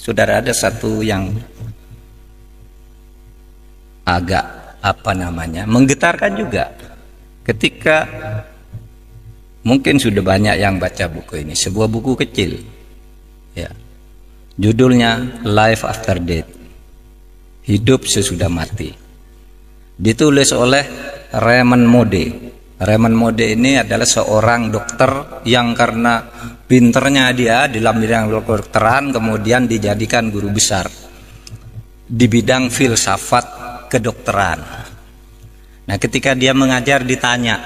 Saudara, ada satu yang agak menggetarkan juga ketika mungkin sudah banyak yang baca buku ini, sebuah buku kecil ya, judulnya Life After Death, hidup sesudah mati, ditulis oleh Raymond Moody. Raymond Moody ini adalah seorang dokter yang karena pinternya dia dalam bidang kedokteran kemudian dijadikan guru besar di bidang filsafat kedokteran. Nah, ketika dia mengajar ditanya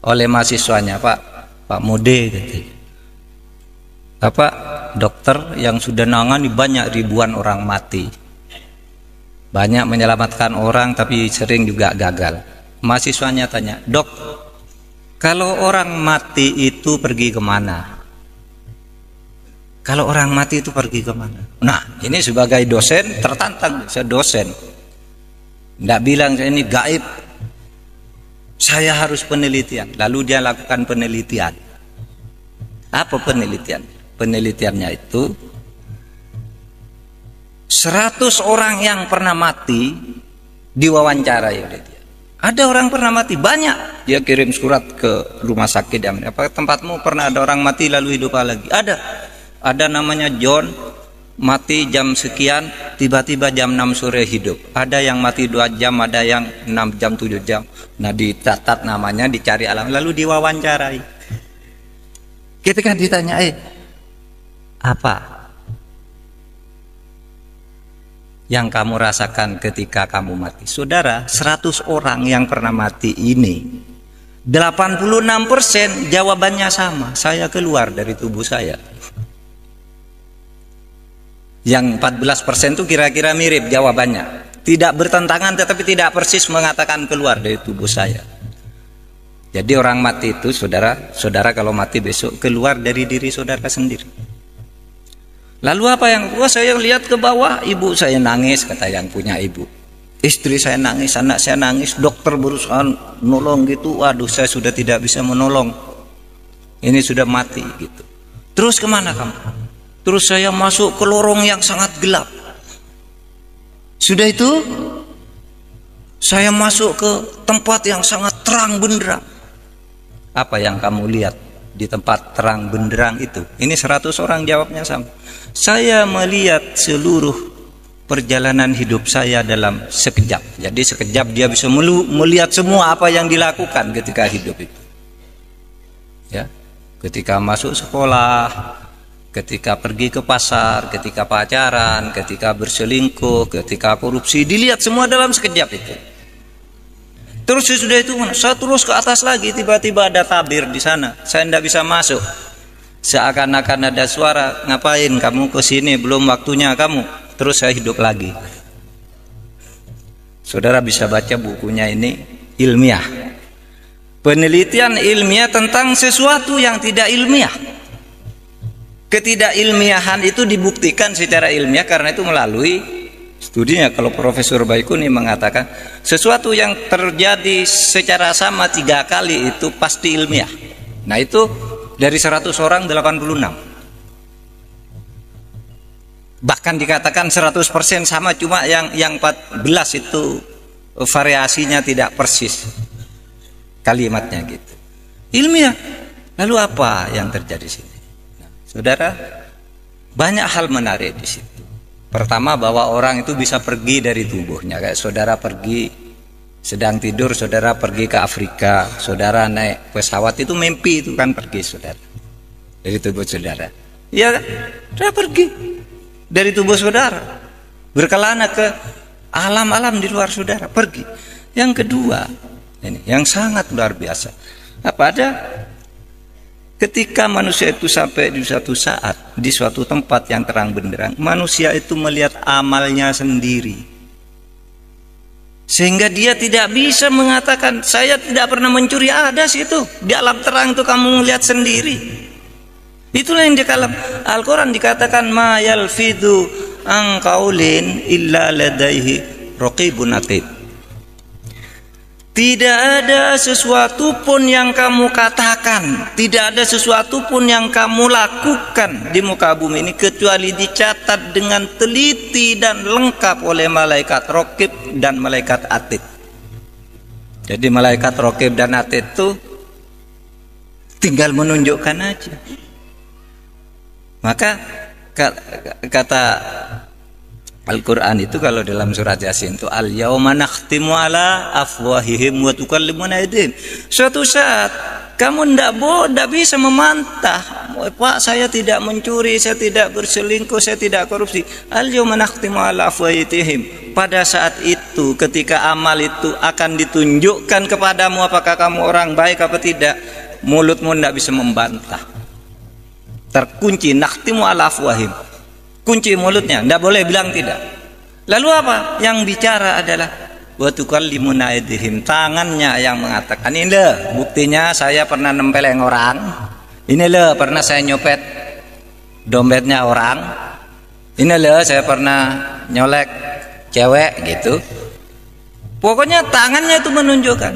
oleh mahasiswanya, Pak Moody, Bapak dokter yang sudah nangani banyak ribuan orang mati, banyak menyelamatkan orang tapi sering juga gagal. Mahasiswanya tanya, Dok, kalau orang mati itu pergi kemana? Kalau orang mati itu pergi kemana? Nah, ini sebagai dosen tertantang, saya dosen. Tidak bilang saya ini gaib, saya harus penelitian. Lalu dia lakukan penelitian. Apa penelitian? Penelitiannya itu 100 orang yang pernah mati diwawancarai oleh dia. Ada orang pernah mati banyak, dia kirim surat ke rumah sakit. Apa tempatmu pernah ada orang mati lalu hidup lagi? Ada namanya John, mati jam sekian, tiba-tiba jam 6 sore hidup. Ada yang mati 2 jam, ada yang 6 jam, 7 jam. Nah, dicatat namanya, dicari alam, lalu diwawancarai. Ketika ditanya, apa yang kamu rasakan ketika kamu mati? Saudara, 100 orang yang pernah mati ini 86% jawabannya sama, saya keluar dari tubuh saya. Yang 14% itu kira-kira mirip jawabannya, tidak bertentangan tetapi tidak persis mengatakan keluar dari tubuh saya. Jadi orang mati itu, saudara kalau mati besok keluar dari diri saudara sendiri. Lalu apa yang saya lihat ke bawah, ibu saya nangis, kata yang punya ibu. Istri saya nangis, anak saya nangis, dokter berusaha nolong gitu. Waduh, saya sudah tidak bisa menolong. Ini sudah mati gitu. Terus kemana kamu? Terus saya masuk ke lorong yang sangat gelap. Sudah itu saya masuk ke tempat yang sangat terang benderang. Apa yang kamu lihat di tempat terang benderang itu? Ini 100 orang jawabnya sama. Saya melihat seluruh perjalanan hidup saya dalam sekejap. Jadi sekejap dia bisa melihat semua apa yang dilakukan ketika hidup itu. Ya, ketika masuk sekolah, ketika pergi ke pasar, ketika pacaran, ketika berselingkuh, ketika korupsi, dilihat semua dalam sekejap itu. Terus sesudah itu saya terus ke atas lagi, tiba-tiba ada tabir di sana. Saya tidak bisa masuk. Seakan-akan ada suara, ngapain kamu ke sini, belum waktunya kamu. Terus saya hidup lagi. Saudara bisa baca bukunya ini, ilmiah. Penelitian ilmiah tentang sesuatu yang tidak ilmiah. Ketidakilmiahan itu dibuktikan secara ilmiah karena itu melalui studinya. Kalau Profesor Baikuni mengatakan sesuatu yang terjadi secara sama 3 kali itu pasti ilmiah. Nah, itu dari 100 orang 86. Bahkan dikatakan 100% sama, cuma yang 14 itu variasinya tidak persis kalimatnya gitu. Ilmiah. Lalu apa yang terjadi sini? Nah, saudara, banyak hal menarik di situ. Pertama, bahwa orang itu bisa pergi dari tubuhnya. Kayak saudara pergi sedang tidur, saudara pergi ke Afrika, saudara naik pesawat, itu mimpi, itu kan pergi saudara dari tubuh saudara. Ya, saudara pergi dari tubuh saudara, berkelana ke alam-alam di luar saudara, pergi. Yang kedua, ini yang sangat luar biasa. Apa ada? Ketika manusia itu sampai di suatu saat, di suatu tempat yang terang benderang, manusia itu melihat amalnya sendiri. Sehingga dia tidak bisa mengatakan, saya tidak pernah mencuri. Ada situ, di alam terang itu kamu melihat sendiri. Itulah yang di dalam Al-Quran dikatakan, ma yalfidhu an qaulin illa ladaihi raqibun atid. Tidak ada sesuatu pun yang kamu katakan, tidak ada sesuatu pun yang kamu lakukan di muka bumi ini kecuali dicatat dengan teliti dan lengkap oleh malaikat Raqib dan malaikat Atid. Jadi malaikat Raqib dan Atid itu tinggal menunjukkan aja. Maka kata Al-Quran itu kalau dalam surat Yasin itu al-yauma nakhtimu ala afwahihim wa tukallimuna aydihim. Suatu saat kamu tidak bisa memantah, Pak, saya tidak mencuri, saya tidak berselingkuh, saya tidak korupsi. Al-yauma nakhtimu ala afwahihim. Pada saat itu ketika amal itu akan ditunjukkan kepadamu apakah kamu orang baik apa tidak, mulutmu tidak bisa membantah. Terkunci, nakhtimu ala afwahihim. Kunci mulutnya, tidak boleh bilang tidak. Lalu apa? Yang bicara adalah wa tukallimuna aydihim, tangannya yang mengatakan, ini loh buktinya saya pernah nempeleng orang, ini loh pernah saya nyopet dompetnya orang, ini loh saya pernah nyolek cewek gitu. Pokoknya tangannya itu menunjukkan.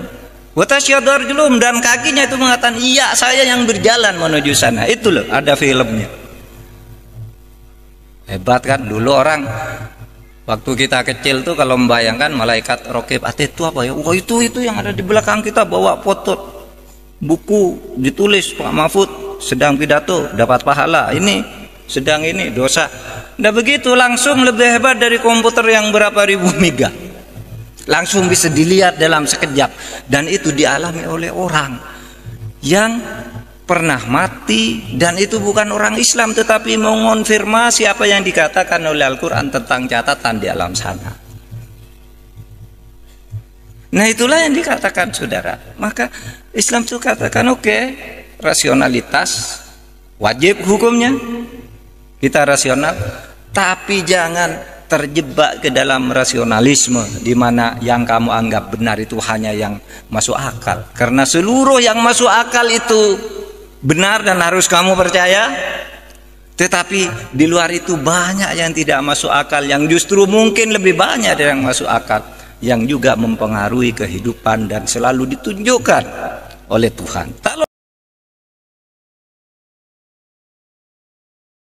Wa tasyhadu arjuluhum, dan kakinya itu mengatakan iya saya yang berjalan menuju sana. Itu loh ada filmnya. Hebat kan dulu orang waktu kita kecil tuh kalau membayangkan malaikat Raqib Atid itu apa ya? Wah itu yang ada di belakang kita bawa foto buku ditulis Pak Mahfud sedang pidato dapat pahala, ini sedang ini dosa. Nah begitu langsung lebih hebat dari komputer yang berapa ribu mega. Langsung bisa dilihat dalam sekejap, dan itu dialami oleh orang yang pernah mati, dan itu bukan orang Islam tetapi mengonfirmasi apa yang dikatakan oleh Al-Quran tentang catatan di alam sana. Nah itulah yang dikatakan saudara. Maka Islam itu katakan oke, rasionalitas wajib hukumnya, kita rasional, tapi jangan terjebak ke dalam rasionalisme di mana yang kamu anggap benar itu hanya yang masuk akal, karena seluruh yang masuk akal itu benar dan harus kamu percaya. Tetapi di luar itu banyak yang tidak masuk akal, yang justru mungkin lebih banyak dari yang masuk akal, yang juga mempengaruhi kehidupan dan selalu ditunjukkan oleh Tuhan.